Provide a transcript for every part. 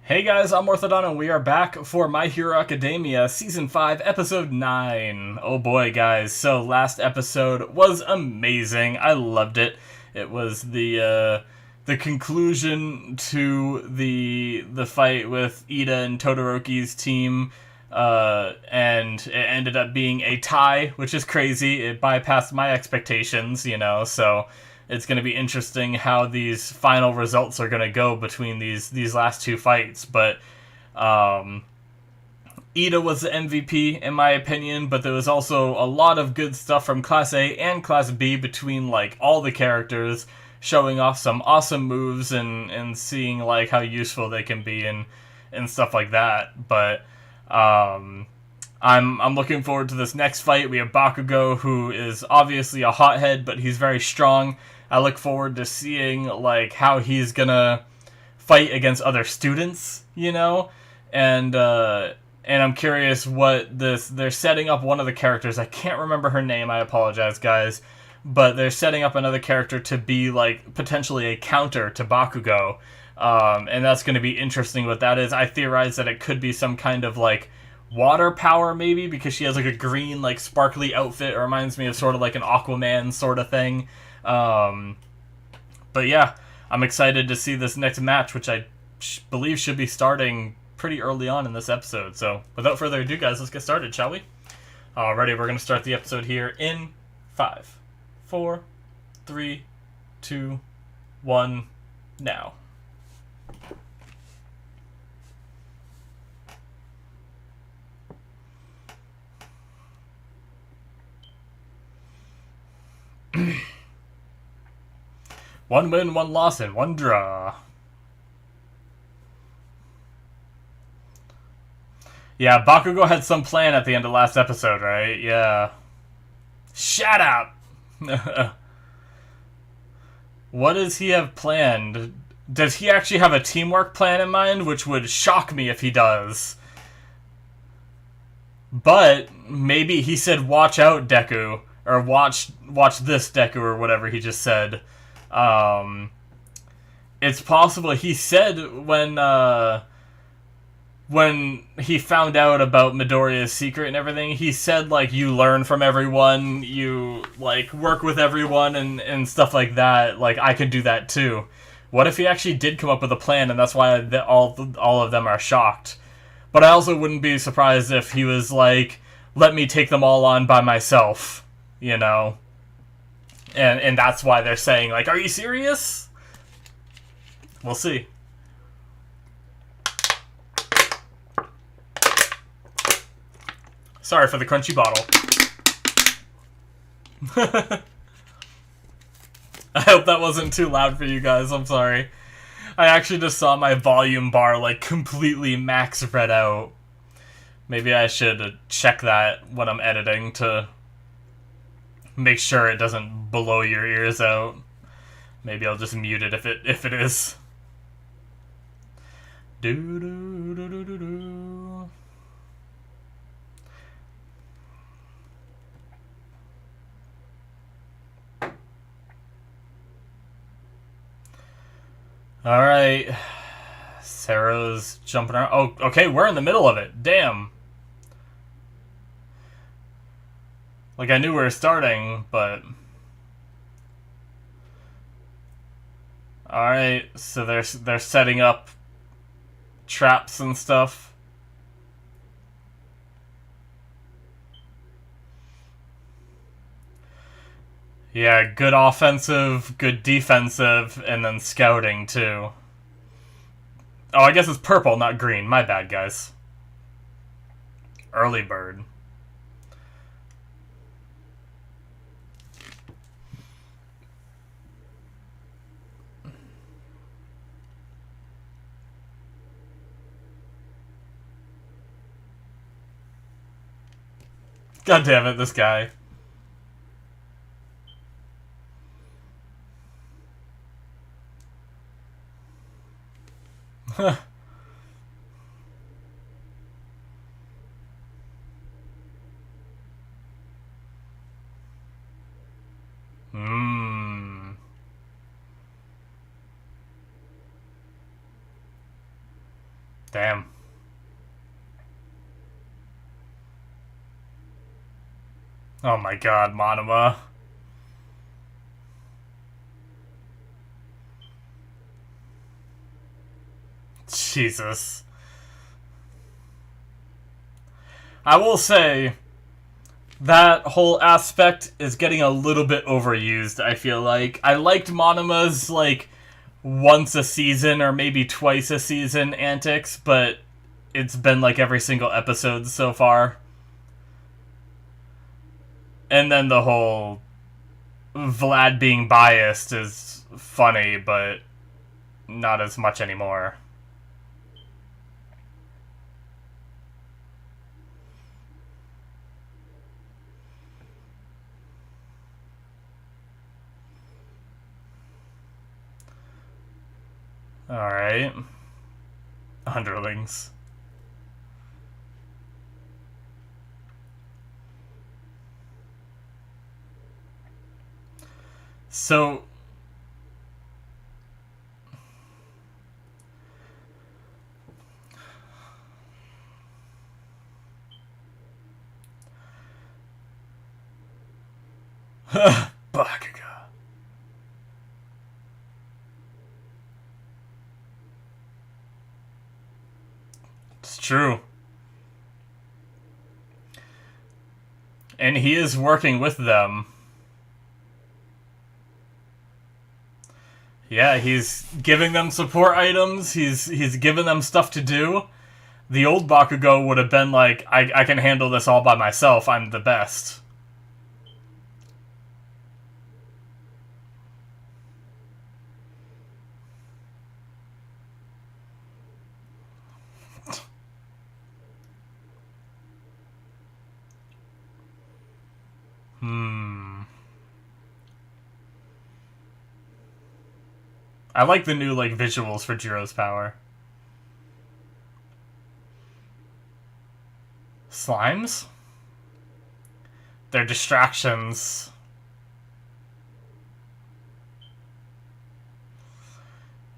Hey guys, I'm Morthadon and we are back for My Hero Academia Season 5, Episode 9. Oh boy, guys. So last episode was amazing. I loved it. It was the conclusion to the fight with Ida and Todoroki's team, and it ended up being a tie, which is crazy. It bypassed my expectations, so it's going to be interesting how these final results are going to go between these last two fights. But Ida was the MVP in my opinion, but there was also a lot of good stuff from Class A and Class B between like all the characters showing off some awesome moves and seeing like how useful they can be and stuff like that. But I'm looking forward to this next fight. We have Bakugo, who is obviously a hothead, but he's very strong. I look forward to seeing like how he's gonna fight against other students, and I'm curious what they're setting up one of the characters. I can't remember her name. I apologize, guys, but they're setting up another character to be like potentially a counter to Bakugo, and that's going to be interesting. What that is, I theorize that it could be some kind of like water power, maybe, because she has like a green like sparkly outfit. It reminds me of sort of like an Aquaman sort of thing. But yeah, I'm excited to see this next match, which I believe should be starting pretty early on in this episode. So without further ado, guys, let's get started, shall we? Alrighty, we're going to start the episode here in 5, 4, 3, 2, 1, now. One win, one loss, and one draw. Yeah, Bakugo had some plan at the end of last episode, right? Yeah. Shut up! What does he have planned? Does he actually have a teamwork plan in mind? Which would shock me if he does. But maybe he said, "Watch out, Deku," or "Watch this, Deku," or whatever he just said. It's possible he said when he found out about Midoriya's secret and everything, he said like, you learn from everyone, you like work with everyone and stuff like that. Like, I could do that too. What if he actually did come up with a plan and that's why all of them are shocked? But I also wouldn't be surprised if he was like, let me take them all on by myself, And that's why they're saying, like, are you serious? We'll see. Sorry for the crunchy bottle. I hope that wasn't too loud for you guys. I'm sorry. I actually just saw my volume bar, like, completely max read out. Maybe I should check that when I'm editing to make sure it doesn't blow your ears out. Maybe I'll just mute it if it is. Do do do do do do. All right, Sarah's jumping around. Oh, okay, we're in the middle of it. Damn. Like, I knew we were starting, but... Alright, so they're setting up traps and stuff. Yeah, good offensive, good defensive, and then scouting, too. Oh, I guess it's purple, not green. My bad, guys. Early bird. God damn it, this guy. Huh. Damn. Oh my god, Monoma. Jesus. I will say, that whole aspect is getting a little bit overused, I feel like. I liked Monoma's, like, once a season or maybe twice a season antics, but it's been, like, every single episode so far. And then the whole Vlad being biased is funny, but not as much anymore. Alright. Underlings. So... Bakugo. It's true. And he is working with them. Yeah, he's giving them support items, he's giving them stuff to do. The old Bakugo would have been like, I can handle this all by myself, I'm the best. I like the new, like, visuals for Jiro's power. Slimes? They're distractions.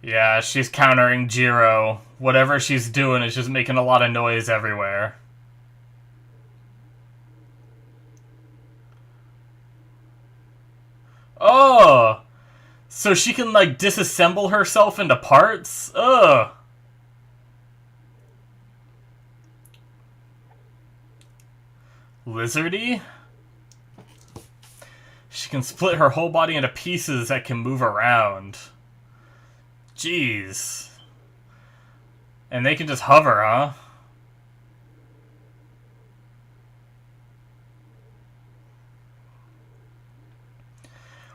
Yeah, she's countering Jiro. Whatever she's doing is just making a lot of noise everywhere. Oh! So she can, like, disassemble herself into parts? Ugh. Lizardy? She can split her whole body into pieces that can move around. Jeez. And they can just hover, huh?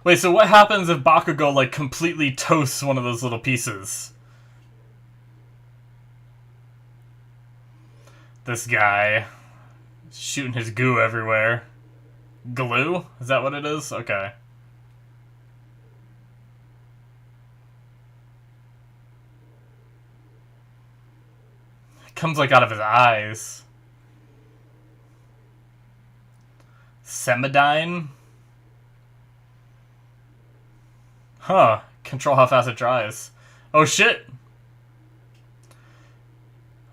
Wait, so what happens if Bakugo, like, completely toasts one of those little pieces? This guy. Shooting his goo everywhere. Glue? Is that what it is? Okay. It comes, like, out of his eyes. Semidyne? Huh. Control how fast it dries. Oh, shit!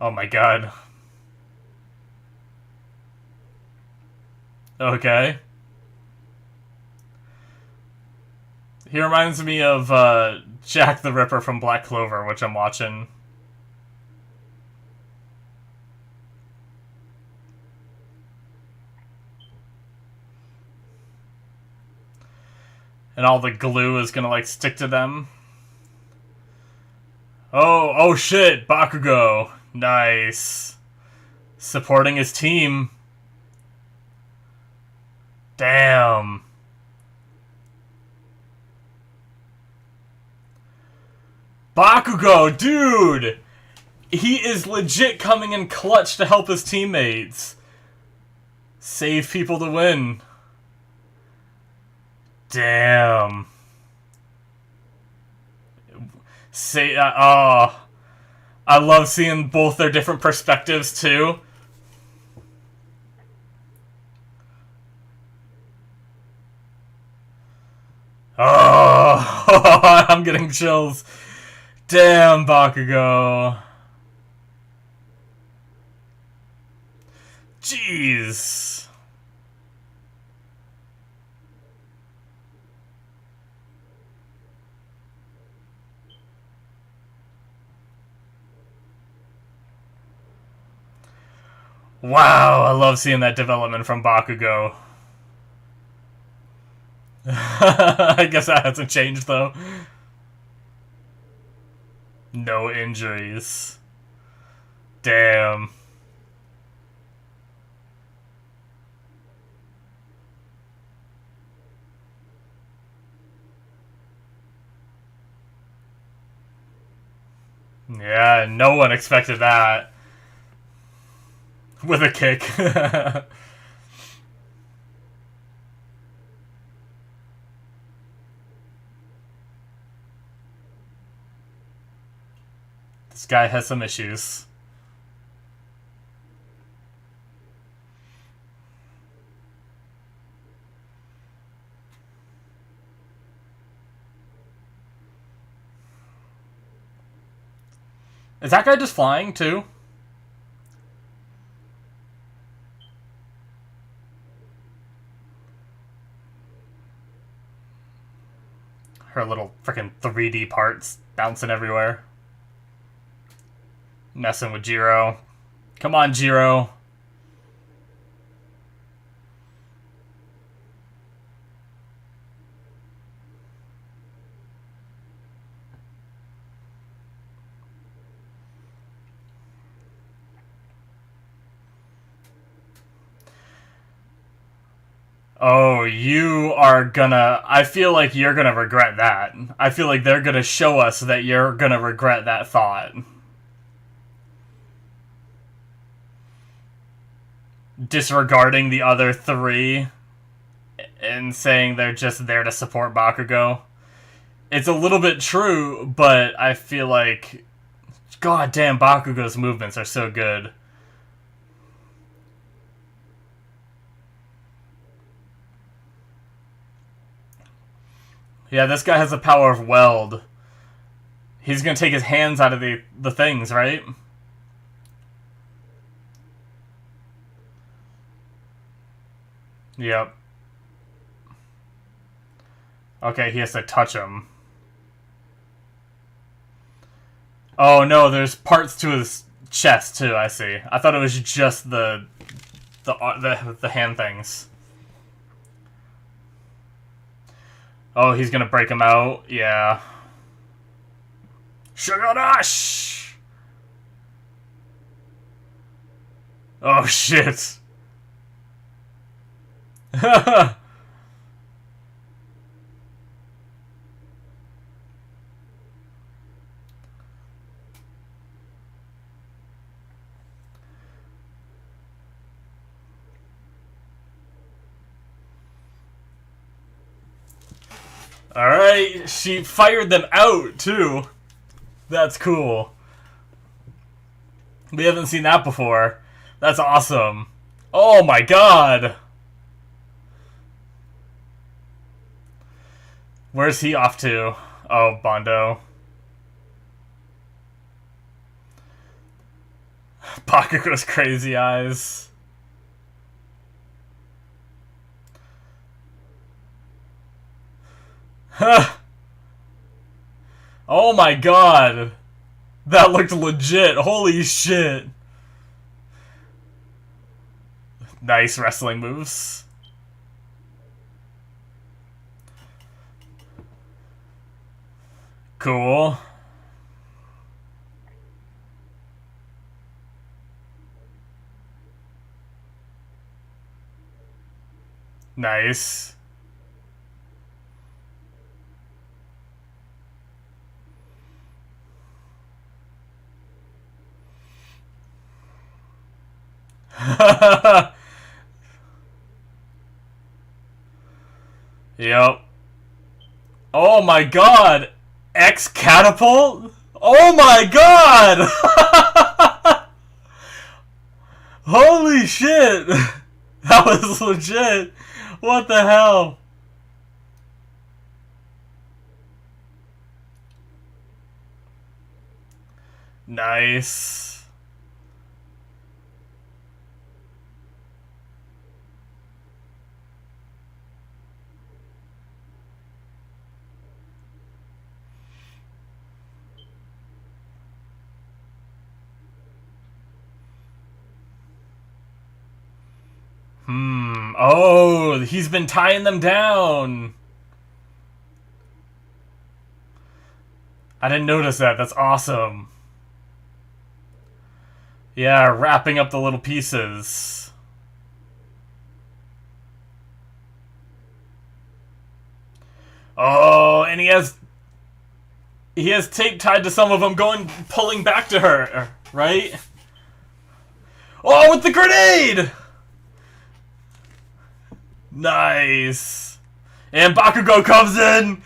Oh my god. Okay. He reminds me of Jack the Ripper from Black Clover, which I'm watching. And all the glue is gonna, like, stick to them. Oh shit, Bakugo. Nice. Supporting his team. Damn. Bakugo, dude! He is legit coming in clutch to help his teammates. Save people to win. Damn. I love seeing both their different perspectives, too. Oh, I'm getting chills. Damn, Bakugo. Jeez. Wow, I love seeing that development from Bakugo. I guess that hasn't changed, though. No injuries. Damn. Yeah, no one expected that. With a kick. This guy has some issues. Is that guy just flying, too? Her little freaking 3D parts bouncing everywhere. Messing with Jiro. Come on, Jiro. Oh, you are gonna... I feel like you're gonna regret that. I feel like they're gonna show us that you're gonna regret that thought. Disregarding the other three and saying they're just there to support Bakugo. It's a little bit true, but I feel like... God damn, Bakugo's movements are so good. Yeah, this guy has the power of weld. He's gonna take his hands out of the things, right? Yep. Okay, he has to touch him. Oh no, there's parts to his chest too, I see. I thought it was just the hand things. Oh, he's gonna break him out? Yeah. Sugar Dash! Oh shit. Alright, she fired them out, too. That's cool. We haven't seen that before. That's awesome. Oh my god! Where's he off to? Oh, Bondo. Bakugo's crazy eyes. Oh my god! That looked legit. Holy shit. Nice wrestling moves. Cool. Nice. Yep. Oh my god! X catapult? Oh my god! Holy shit! That was legit. What the hell? Nice. Oh, he's been tying them down. I didn't notice that. That's awesome. Yeah, wrapping up the little pieces. Oh, and he has tape tied to some of them pulling back to her, right? Oh, with the grenade! Nice. And Bakugo comes in.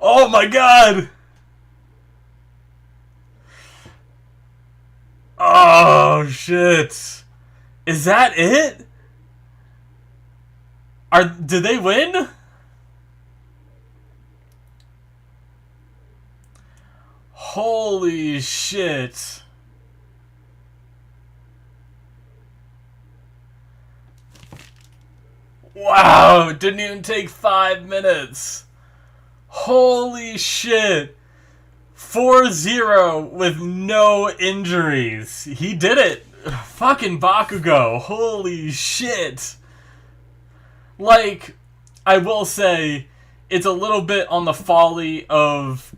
Oh my god. Oh shit. Is that it? Did they win? Holy shit. Wow, it didn't even take 5 minutes. Holy shit. 4-0 with no injuries. He did it. Fucking Bakugo. Holy shit. Like, I will say, it's a little bit on the folly of,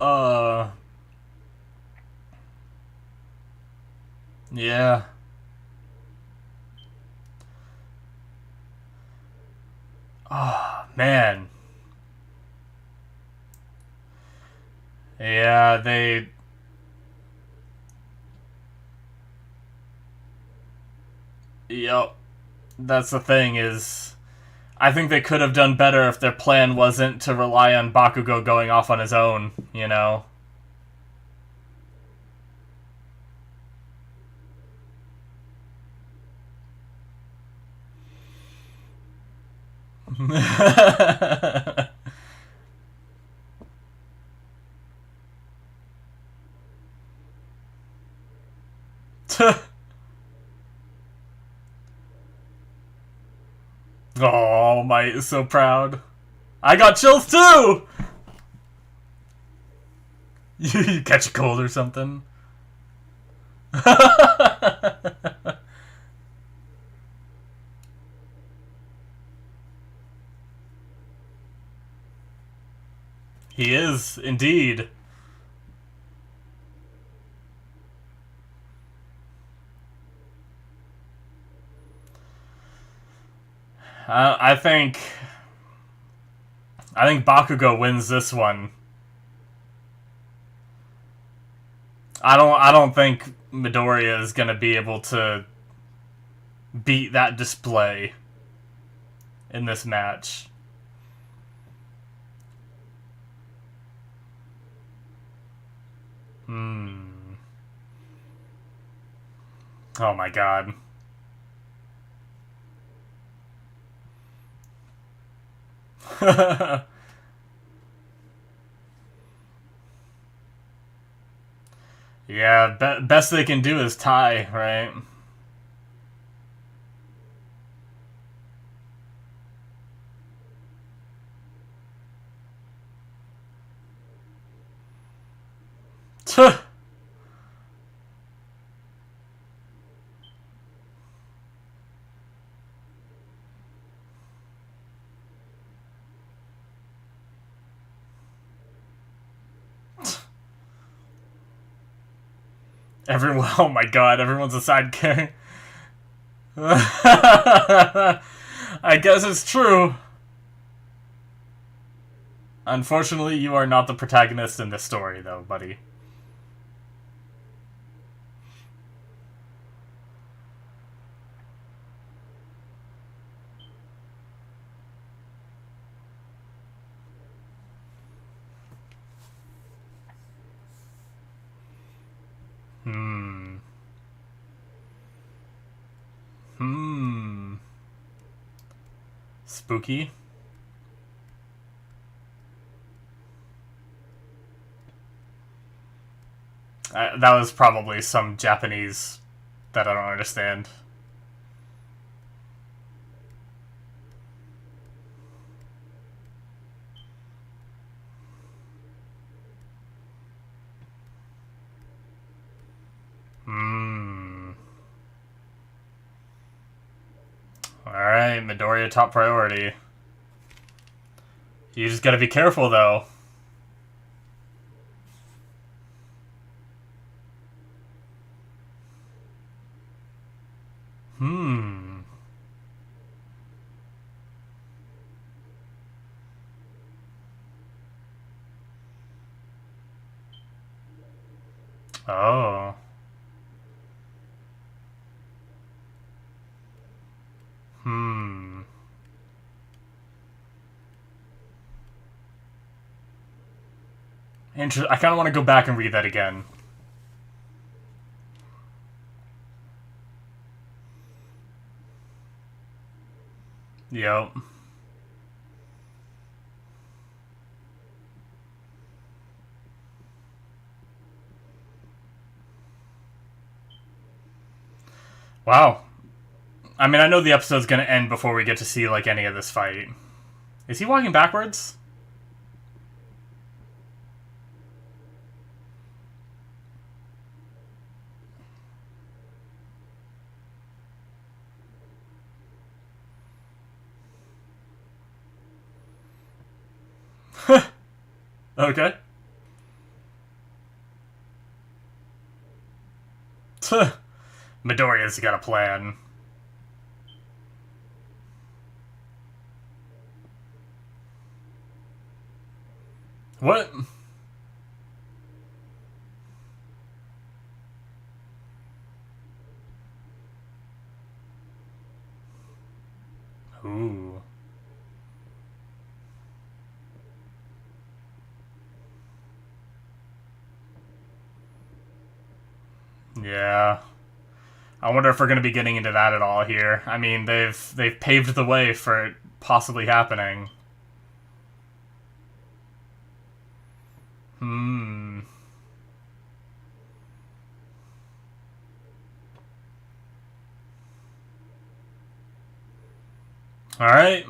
yeah. Oh, man. Yeah, Yep. That's the thing is, I think they could have done better if their plan wasn't to rely on Bakugo going off on his own, you know? Oh, Might is so proud. I got chills too! You catch a cold or something? He is, indeed. I think Bakugo wins this one. I don't think Midoriya is gonna be able to beat that display in this match. Oh my god. Yeah, best they can do is tie, right? Tuh. Everyone, oh my god, everyone's a side character. I guess it's true. Unfortunately, you are not the protagonist in this story, though, buddy. Spooky. That was probably some Japanese that I don't understand. Alright, Midoriya top priority. You just gotta be careful, though. Oh. I kind of want to go back and read that again. Yep. Wow. I mean, I know the episode's gonna end before we get to see, like, any of this fight. Is he walking backwards? Okay. Midoriya's got a plan. What? Ooh. Yeah. I wonder if we're going to be getting into that at all here. I mean, they've paved the way for it possibly happening. All right.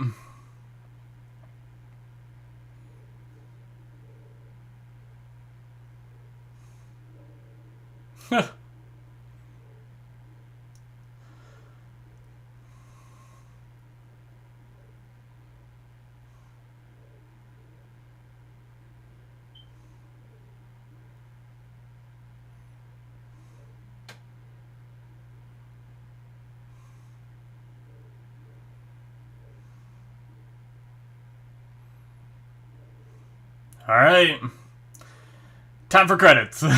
All right. Time for credits. All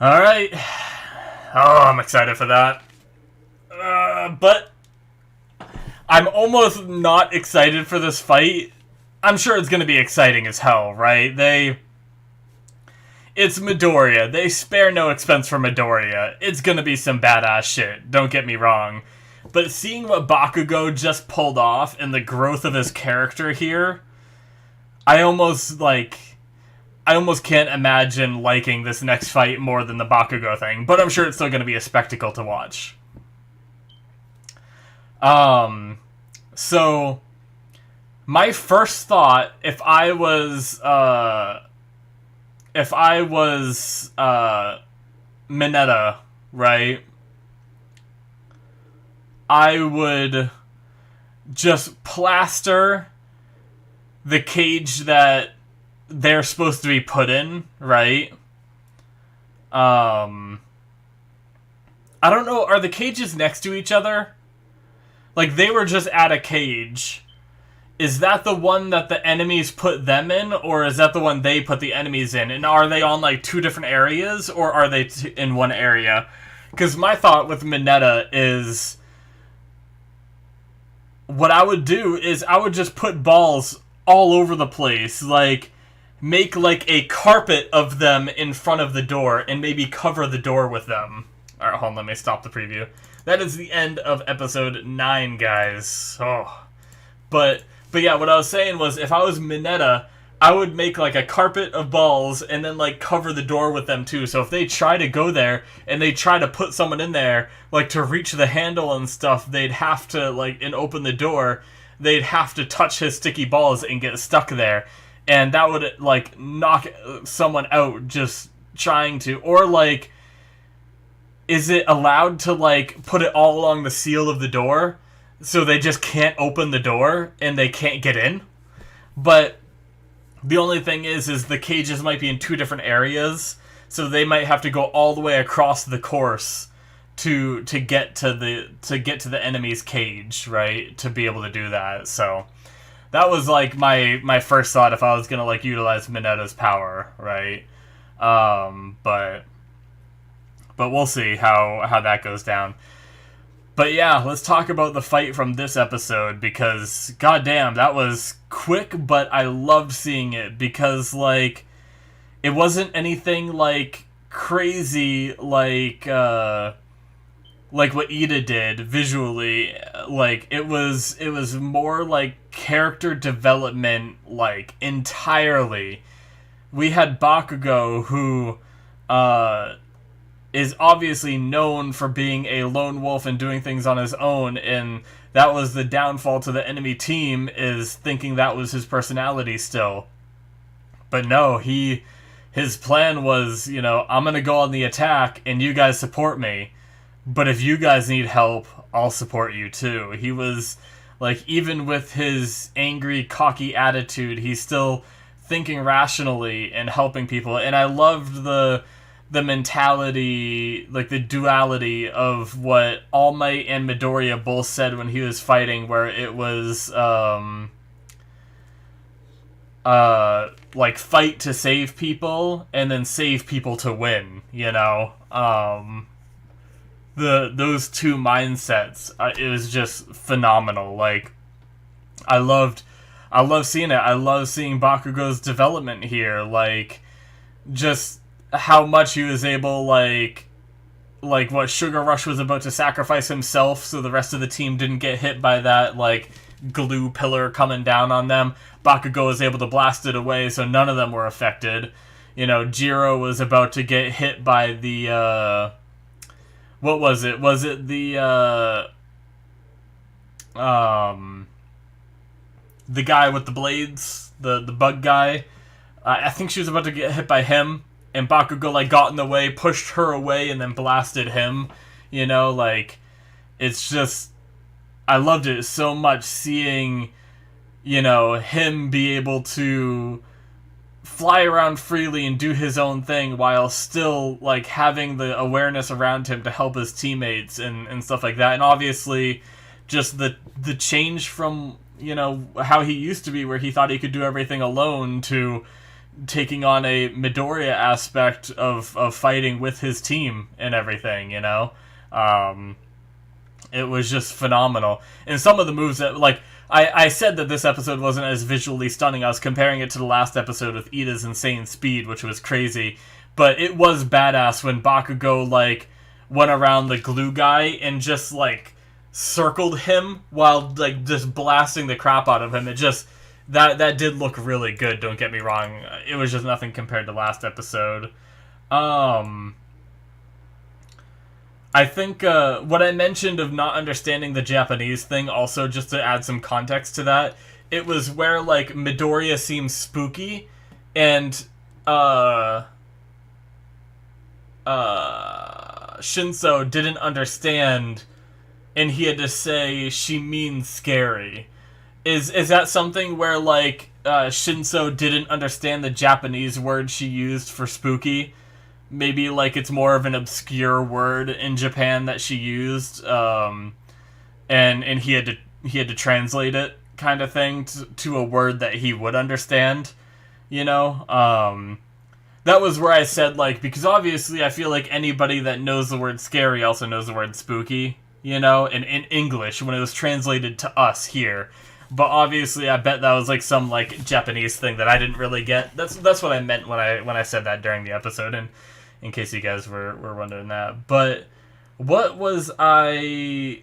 right. Oh, I'm excited for that. But I'm almost not excited for this fight. I'm sure it's going to be exciting as hell, right? It's Midoriya. They spare no expense for Midoriya. It's going to be some badass shit, don't get me wrong. But seeing what Bakugo just pulled off and the growth of his character here, I almost can't imagine liking this next fight more than the Bakugo thing. But I'm sure it's still going to be a spectacle to watch. So my first thought, if I was Mineta, right, I would just plaster the cage that they're supposed to be put in, right? I don't know, are the cages next to each other? Like, they were just at a cage. Is that the one that the enemies put them in, or is that the one they put the enemies in? And are they on, like, two different areas, or are they in one area? Because my thought with Mineta is, what I would do is I would just put balls all over the place. Like, make, like, a carpet of them in front of the door, and maybe cover the door with them. Alright, hold on, let me stop the preview. That is the end of episode 9, guys. Oh. But yeah, what I was saying was, if I was Mineta, I would make like a carpet of balls and then like cover the door with them too. So if they try to go there and they try to put someone in there, like to reach the handle and stuff, they'd have to like, and open the door, they'd have to touch his sticky balls and get stuck there. And that would like knock someone out just trying to, or like, is it allowed to like put it all along the seal of the door so they just can't open the door and they can't get in? But the only thing is the cages might be in two different areas, so they might have to go all the way across the course to get to the enemy's cage, right? To be able to do that. So that was like my first thought if I was gonna like utilize Minetta's power, right? But we'll see how that goes down. But yeah, let's talk about the fight from this episode, because goddamn, that was quick, but I loved seeing it because like it wasn't anything like crazy like what Ida did visually. Like it was more like character development, like entirely. We had Bakugo, who is obviously known for being a lone wolf and doing things on his own, and that was the downfall to the enemy team, is thinking that was his personality still. But no, his plan was, you know, I'm gonna go on the attack and you guys support me, but if you guys need help, I'll support you too. He was like, even with his angry, cocky attitude, he's still thinking rationally and helping people. And I loved the mentality, like the duality of what All Might and Midoriya both said when he was fighting, where it was like fight to save people and then save people to win, you know. Those two mindsets, it was just phenomenal. Like I love seeing it. I love seeing Bakugo's development here, like just how much he was able, like what Sugar Rush was about to sacrifice himself so the rest of the team didn't get hit by that, like, glue pillar coming down on them. Bakugo was able to blast it away so none of them were affected. You know, Jiro was about to get hit by the, what was it? Was it the guy with the blades? The bug guy? I think she was about to get hit by him, and Bakugo, like, got in the way, pushed her away, and then blasted him. You know, like, it's just, I loved it so much seeing, you know, him be able to fly around freely and do his own thing while still, like, having the awareness around him to help his teammates and stuff like that. And obviously, just the change from, you know, how he used to be, where he thought he could do everything alone, to taking on a Midoriya aspect of fighting with his team and everything, you know? It was just phenomenal. And some of the moves that, like, I said that this episode wasn't as visually stunning. I was comparing it to the last episode with Ida's insane speed, which was crazy. But it was badass when Bakugo, like, went around the glue guy and just, like, circled him while, like, just blasting the crap out of him. It just, that did look really good, don't get me wrong. It was just nothing compared to last episode. I think what I mentioned of not understanding the Japanese thing, also just to add some context to that, it was where, like, Midoriya seems spooky, and Shinso didn't understand, and he had to say she means scary. Is that something where, like, Shinso didn't understand the Japanese word she used for spooky? Maybe, like, it's more of an obscure word in Japan that she used, and he had to translate it, kind of thing, to a word that he would understand, you know? That was where I said, like, because obviously I feel like anybody that knows the word scary also knows the word spooky, you know, in English, when it was translated to us here. But obviously, I bet that was, like, some, like, Japanese thing that I didn't really get. That's what I meant when I said that during the episode, and in case you guys were wondering that. But what was there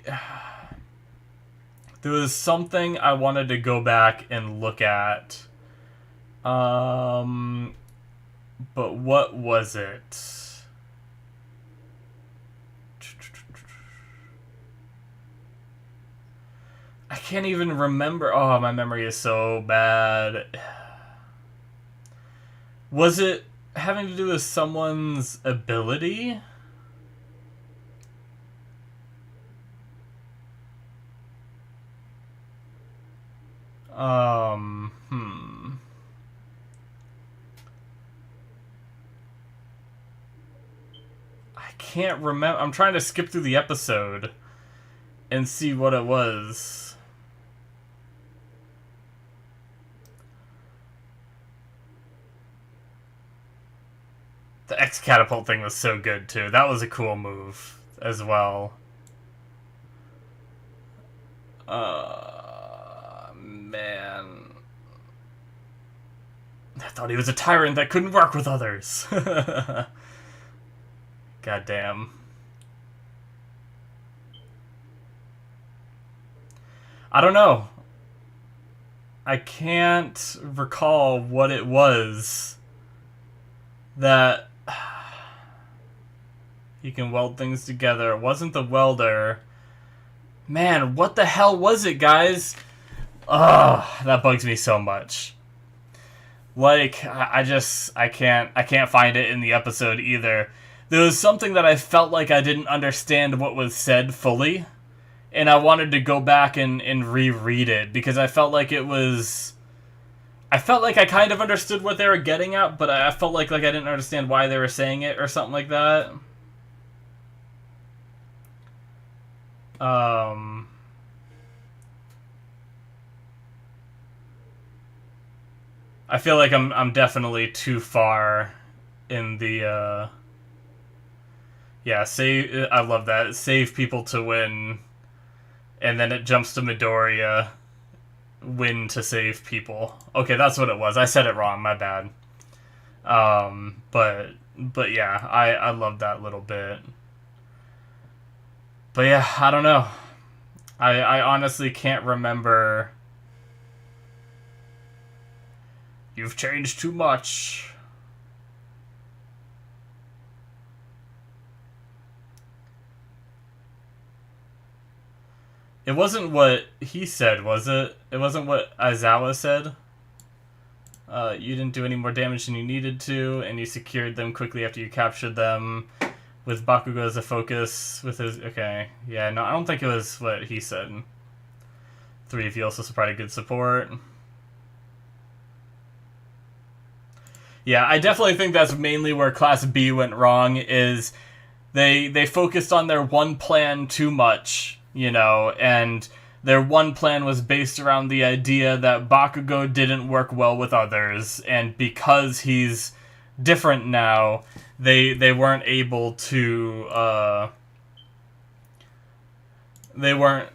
was something I wanted to go back and look at But what was it? I can't even remember. Oh, my memory is so bad. Was it having to do with someone's ability? I can't remember. I'm trying to skip through the episode and see what it was. The X catapult thing was so good too. That was a cool move as well. Man. I thought he was a tyrant that couldn't work with others. Goddamn. I don't know. I can't recall what it was that he can weld things together. It wasn't the welder. Man, what the hell was it, guys? Ugh, that bugs me so much. Like, I can't find it in the episode either. There was something that I felt like I didn't understand what was said fully, and I wanted to go back and reread it, because I felt like it was... I felt like I kind of understood what they were getting at, but I felt like I didn't understand why they were saying it, or something like that. I feel like I'm definitely too far in the yeah, save. I love that. Save people to win, and then it jumps to Midoriya. Win to save people. Okay, that's what it was. I said it wrong. My bad. But yeah, I love that little bit. But yeah, I don't know. I honestly can't remember. You've changed too much. It wasn't what he said, was it? It wasn't what Aizawa said? You didn't do any more damage than you needed to, and you secured them quickly after you captured them. With Bakugo as a focus, with his... Okay, yeah, no, I don't think it was what he said. 3 of you also provided good support. Yeah, I definitely think that's mainly where Class B went wrong, is they focused on their one plan too much, you know, and their one plan was based around the idea that Bakugo didn't work well with others, and because he's different now, they weren't able to they weren't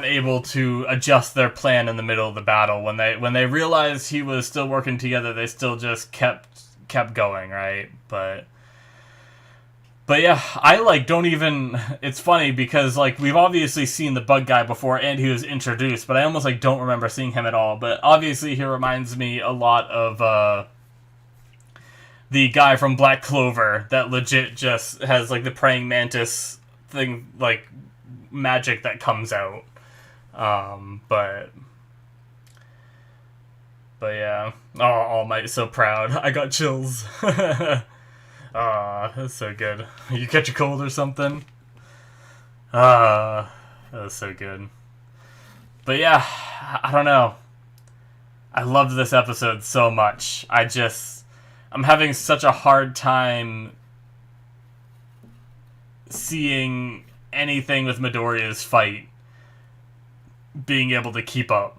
able to adjust their plan in the middle of the battle. When they realized he was still working together, they still just kept going, right? But yeah, I don't even... It's funny because we've obviously seen the bug guy before and he was introduced, but I almost don't remember seeing him at all. But obviously he reminds me a lot of the guy from Black Clover that legit just has the praying mantis thing, magic that comes out. But yeah. Oh, All Might, so proud. I got chills. That's so good. You catch a cold or something? That was so good. But yeah, I don't know. I loved this episode so much. I'm having such a hard time seeing anything with Midoriya's fight being able to keep up.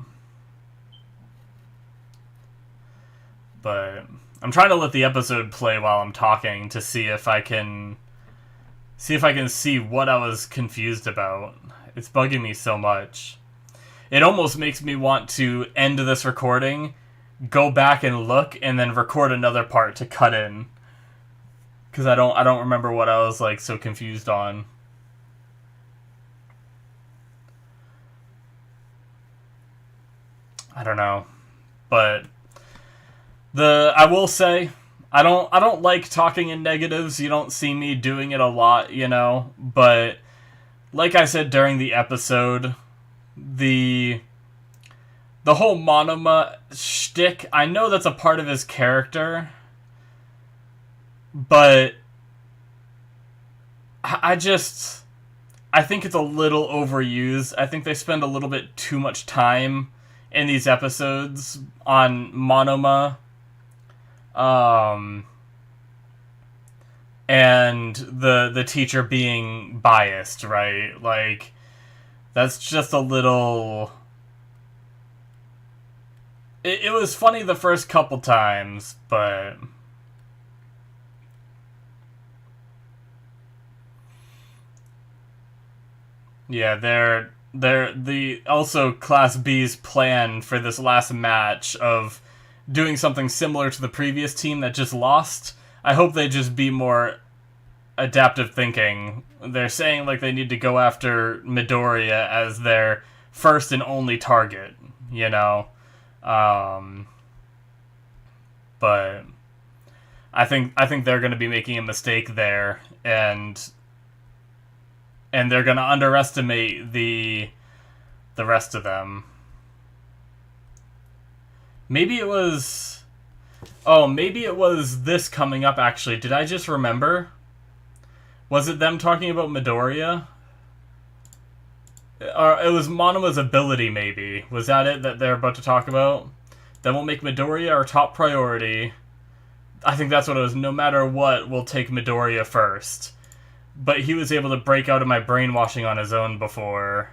But I'm trying to let the episode play while I'm talking to see if I can see what I was confused about. It's bugging me so much. It almost makes me want to end this recording, go back and look, and then record another part to cut in. Because I don't remember what I was so confused on. I don't know. But I will say, I don't like talking in negatives. You don't see me doing it a lot, but like I said during the episode, the the whole Monoma shtick, I know that's a part of his character, but I just I think it's a little overused. I think they spend a little bit too much time in these episodes on Monoma. Um and the teacher being biased, right? Like that's just a little it was funny the first couple times, but yeah, they're the also Class B's plan for this last match of doing something similar to the previous team that just lost. I hope they just be more adaptive thinking. They're saying like they need to go after Midoriya as their first and only target, you know. Um, but I think they're going to be making a mistake there, and they're going to underestimate the rest of them. Maybe it was maybe it was this coming up actually. Did I just remember? Was it them talking about Midoriya? Or it was Monoma's ability, maybe. Was that it that they're about to talk about? Then we'll make Midoriya our top priority. I think that's what it was. No matter what, we'll take Midoriya first. But he was able to break out of my brainwashing on his own before,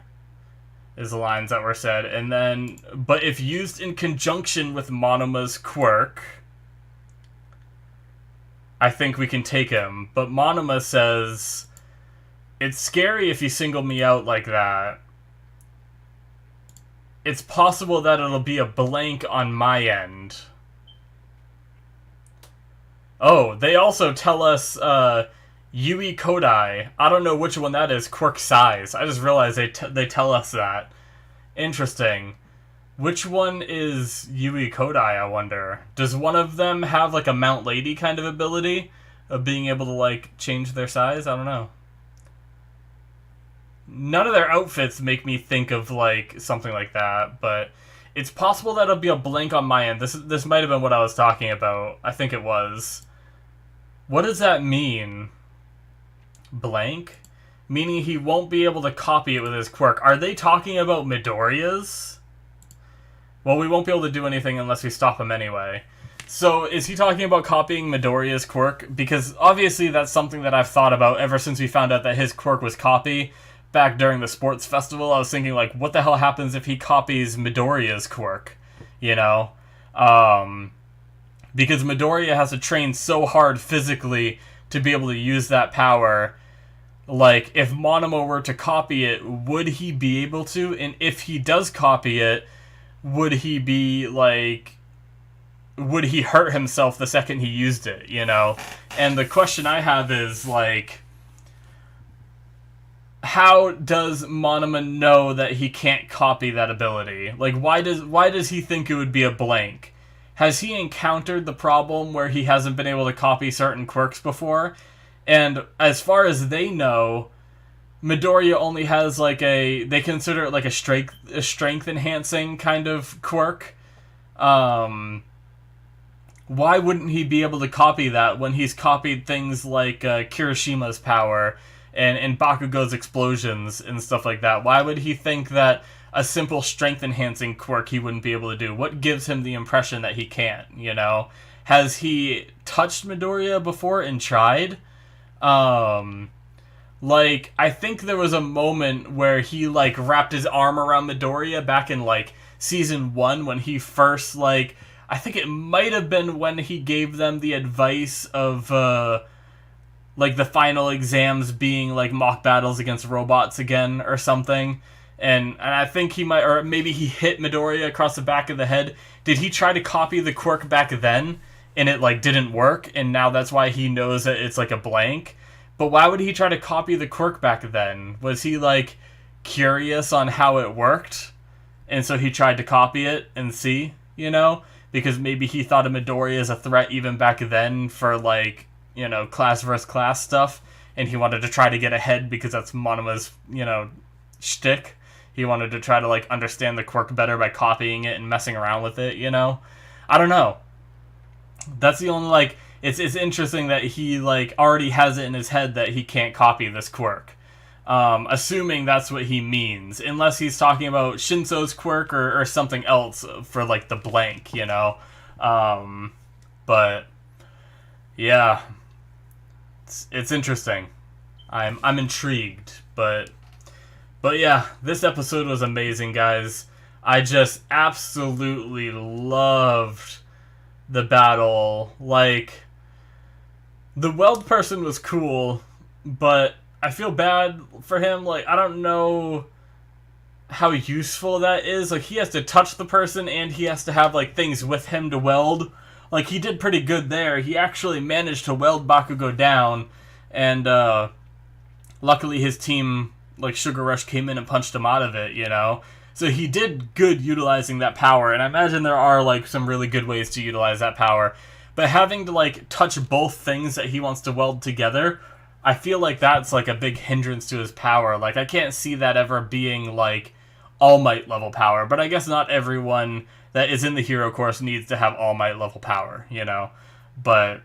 is the lines that were said. And then, but if used in conjunction with Monoma's quirk, I think we can take him. But Monoma says, it's scary if you single me out like that. It's possible that it'll be a blank on my end. Oh, they also tell us, Yui Kodai. I don't know which one that is, quirk size. I just realized they tell us that. Interesting. Which one is Yui Kodai, I wonder? Does one of them have, like, a Mount Lady kind of ability? Of being able to, like, change their size? I don't know. None of their outfits make me think of, like, something like that, but it's possible that it'll be a blank on my end. This might have been what I was talking about. I think it was. What does that mean? Blank? Meaning he won't be able to copy it with his quirk. Are they talking about Midoriya's? Well, we won't be able to do anything unless we stop him anyway. So, is he talking about copying Midoriya's quirk? Because obviously that's something that I've thought about ever since we found out that his quirk was copy. Back during the sports festival, I was thinking, like, what the hell happens if he copies Midoriya's quirk? You know? Because Midoriya has to train so hard physically to be able to use that power. Like, if Monoma were to copy it, would he be able to? And if he does copy it, would he be, like... would he hurt himself the second he used it, you know? And the question I have is, like... how does Monoma know that he can't copy that ability? Like, why does he think it would be a blank? Has he encountered the problem where he hasn't been able to copy certain quirks before? And as far as they know, Midoriya only has like they consider it like a strength enhancing kind of quirk. Why wouldn't he be able to copy that when he's copied things like Kirishima's power and Bakugo's explosions and stuff like that? Why would he think that a simple strength-enhancing quirk he wouldn't be able to do? What gives him the impression that he can't, you know? Has he touched Midoriya before and tried? Like, I think there was a moment where he, like, wrapped his arm around Midoriya back in, like, Season 1 when he first, like... I think it might have been when he gave them the advice of, like, the final exams being, like, mock battles against robots again or something. And I think he might, or maybe he hit Midoriya across the back of the head. Did he try to copy the quirk back then, and it, like, didn't work, and now that's why he knows that it's, like, a blank? But why would he try to copy the quirk back then? Was he, like, curious on how it worked? And so he tried to copy it and see, you know? because maybe he thought of Midoriya as a threat even back then for, like, you know, class versus class stuff, and he wanted to try to get ahead because that's Monoma's, you know, shtick. He wanted to try to, like, understand the quirk better by copying it and messing around with it, you know? I don't know. That's the only, like, it's interesting that he, like, already has it in his head that he can't copy this quirk. Assuming that's what he means. Unless he's talking about Shinso's quirk or something else for, like, the blank, you know? But, yeah. It's interesting. I'm intrigued, but yeah, this episode was amazing, guys. I just absolutely loved the battle. Like, the Welp person was cool, but I feel bad for him. Like, I don't know how useful that is. Like, he has to touch the person and he has to have, like, things with him to weld. Like, he did pretty good there. He actually managed to weld Bakugo down, and luckily his team, like, Sugar Rush, came in and punched him out of it, you know? So he did good utilizing that power, and I imagine there are, like, some really good ways to utilize that power. But having to, like, touch both things that he wants to weld together, I feel like that's, like, a big hindrance to his power. Like, I can't see that ever being, like, All Might level power, but I guess not everyone that is in the hero course needs to have All Might level power, you know? But,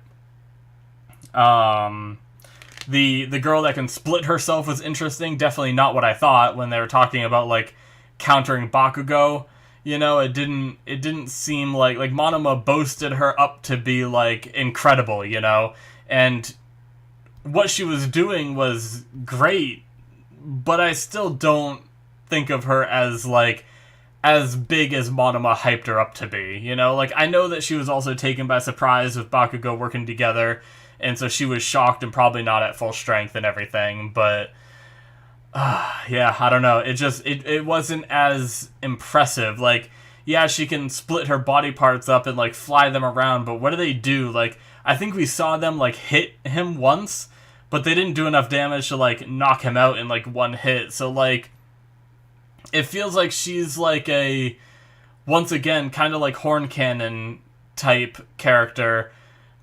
the girl that can split herself was interesting. Definitely not what I thought when they were talking about, like, countering Bakugo. You know, it didn't seem like Monoma boasted her up to be, like, incredible, you know? And what she was doing was great, but I still don't think of her as, like, as big as Monoma hyped her up to be, you know? Like, I know that she was also taken by surprise with Bakugo working together, and so she was shocked and probably not at full strength and everything, but yeah, I don't know. It wasn't as impressive. Like, yeah, she can split her body parts up and, like, fly them around, but what do they do? Like, I think we saw them, like, hit him once, but they didn't do enough damage to, like, knock him out in, like, one hit. So, like, it feels like she's, like, a, once again, kind of like Horn Cannon type character,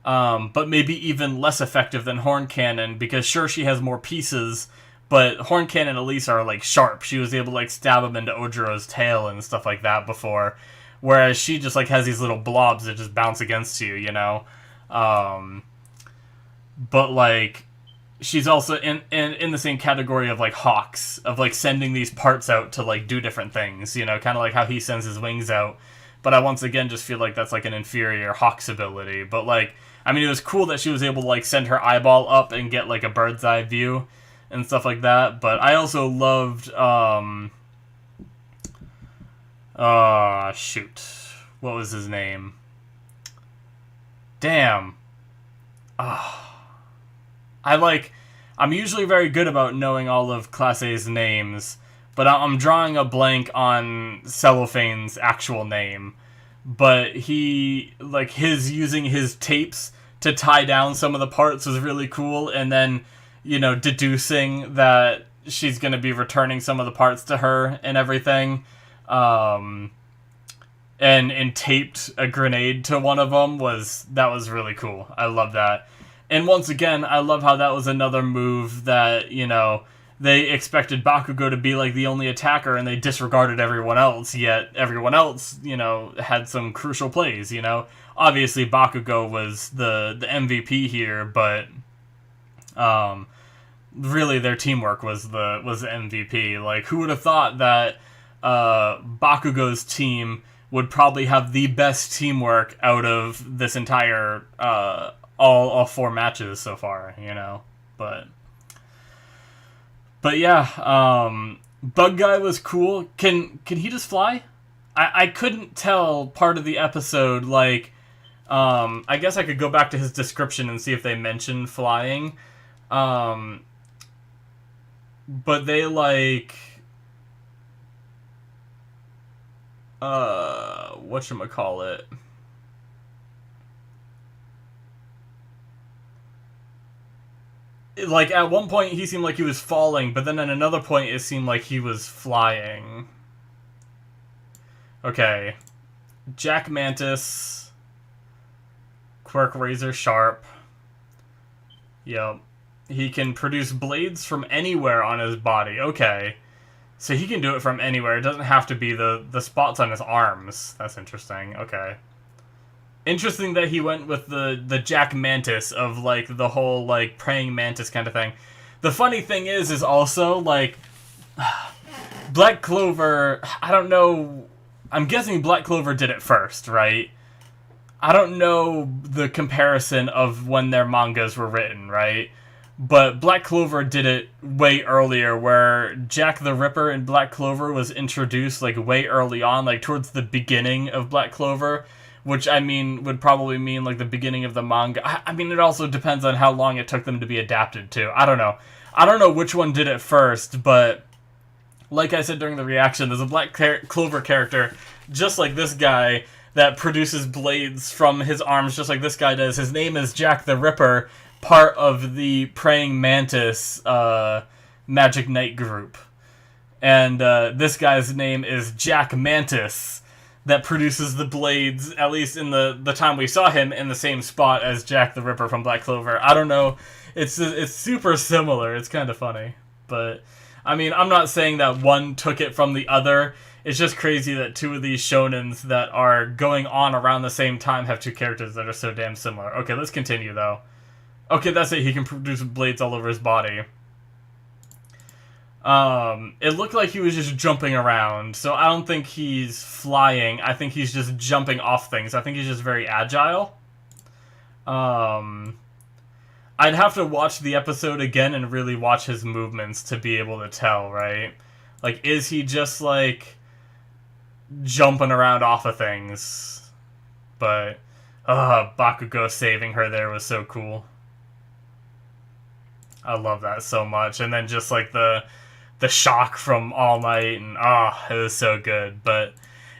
but maybe even less effective than Horn Cannon, because sure, she has more pieces, but Horn Cannon at least are, like, sharp. She was able to, like, stab him into Ojiro's tail and stuff like that before, whereas she just, like, has these little blobs that just bounce against you, you know? But, like, she's also in the same category of, like, Hawks, of, like, sending these parts out to, like, do different things, you know, kind of like how he sends his wings out. But I once again just feel like that's, like, an inferior Hawk's ability. But, like, I mean, it was cool that she was able to, like, send her eyeball up and get, like, a bird's eye view and stuff like that. But I also loved, shoot. What was his name? Damn. I'm usually very good about knowing all of Class A's names, but I'm drawing a blank on Cellophane's actual name. But he, like, using his tapes to tie down some of the parts was really cool, and then, you know, deducing that she's going to be returning some of the parts to her and everything, and taped a grenade to one of them was really cool. I love that. And once again, I love how that was another move that, you know, they expected Bakugo to be, like, the only attacker, and they disregarded everyone else, yet everyone else, you know, had some crucial plays, you know? Obviously, Bakugo was the MVP here, but really their teamwork was the MVP. Like, who would have thought that Bakugo's team would probably have the best teamwork out of this entire all 4 matches so far, you know? But yeah, Bug Guy was cool. Can he just fly? I couldn't tell part of the episode, like, I guess I could go back to his description and see if they mentioned flying. But they, like, whatchamacallit? Like, at one point he seemed like he was falling, but then at another point it seemed like he was flying. Okay. Jack Mantis, Quirk Razor Sharp. Yep. He can produce blades from anywhere on his body. Okay. So he can do it from anywhere. It doesn't have to be the spots on his arms. That's interesting. Okay. Interesting that he went with the Jack Mantis of, like, the whole, like, praying mantis kind of thing. The funny thing is also, like, Black Clover, I don't know, I'm guessing Black Clover did it first, right? I don't know the comparison of when their mangas were written, right? But Black Clover did it way earlier, where Jack the Ripper in Black Clover was introduced, like, way early on, like, towards the beginning of Black Clover, which, I mean, would probably mean, like, the beginning of the manga. I mean, it also depends on how long it took them to be adapted to. I don't know. I don't know which one did it first, but like I said during the reaction, there's a Black Clover character, just like this guy, that produces blades from his arms just like this guy does. His name is Jack the Ripper, part of the Praying Mantis Magic Knight group. And this guy's name is Jack Mantis, that produces the blades, at least in the time we saw him, in the same spot as Jack the Ripper from Black Clover. I don't know. It's super similar. It's kind of funny. But, I mean, I'm not saying that one took it from the other. It's just crazy that two of these shonens that are going on around the same time have two characters that are so damn similar. Okay, let's continue, though. Okay, that's it. He can produce blades all over his body. It looked like he was just jumping around, so I don't think he's flying. I think he's just jumping off things. I think he's just very agile. I'd have to watch the episode again and really watch his movements to be able to tell, right? Like, is he just, like, jumping around off of things? But, Bakugo saving her there was so cool. I love that so much. And then just, like, the shock from All Might, and it was so good. But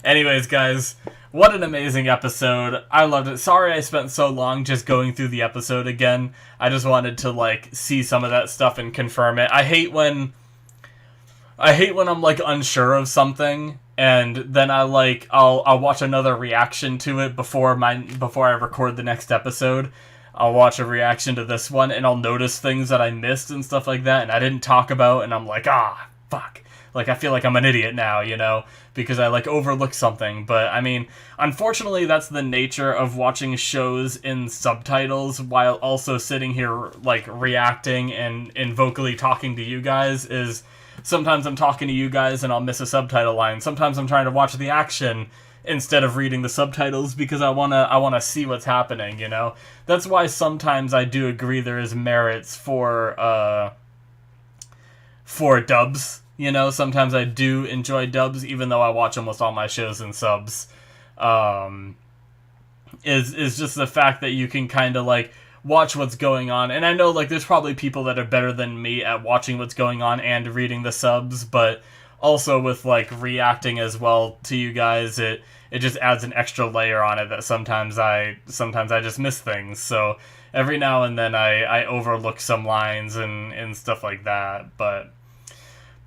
anyways, guys, what an amazing episode. I loved it. Sorry I spent so long just going through the episode again. I just wanted to, like, see some of that stuff and confirm it. I hate when I'm, like, unsure of something, and then I'll watch another reaction to it before I record the next episode. I'll watch a reaction to this one, and I'll notice things that I missed and stuff like that, and I didn't talk about, and I'm like, fuck. Like, I feel like I'm an idiot now, you know, because I, like, overlooked something. But, I mean, unfortunately, that's the nature of watching shows in subtitles while also sitting here, like, reacting and vocally talking to you guys, is sometimes I'm talking to you guys and I'll miss a subtitle line. Sometimes I'm trying to watch the action instead of reading the subtitles because I wanna see what's happening, you know? That's why sometimes I do agree there is merits for dubs, you know? Sometimes I do enjoy dubs, even though I watch almost all my shows in subs. Is just the fact that you can kind of, like, watch what's going on. And I know, like, there's probably people that are better than me at watching what's going on and reading the subs, but also with, like, reacting as well to you guys, it just adds an extra layer on it that sometimes I just miss things. So every now and then I overlook some lines and stuff like that. But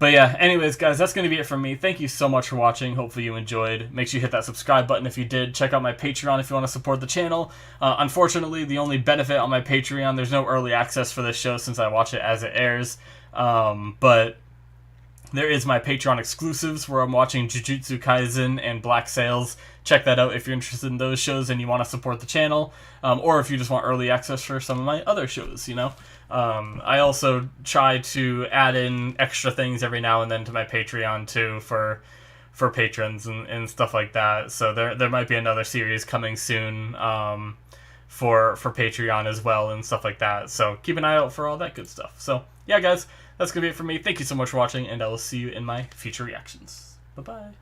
yeah, anyways, guys, that's going to be it from me. Thank you so much for watching. Hopefully you enjoyed. Make sure you hit that subscribe button if you did. Check out my Patreon if you want to support the channel. Unfortunately, the only benefit on my Patreon, there's no early access for this show since I watch it as it airs. But there is my Patreon exclusives where I'm watching Jujutsu Kaisen and Black Sails. Check that out if you're interested in those shows and you want to support the channel. Or if you just want early access for some of my other shows, you know. I also try to add in extra things every now and then to my Patreon too for patrons and stuff like that. So there might be another series coming soon for Patreon as well and stuff like that. So keep an eye out for all that good stuff. So yeah, guys, that's going to be it for me. Thank you so much for watching, and I will see you in my future reactions. Bye-bye.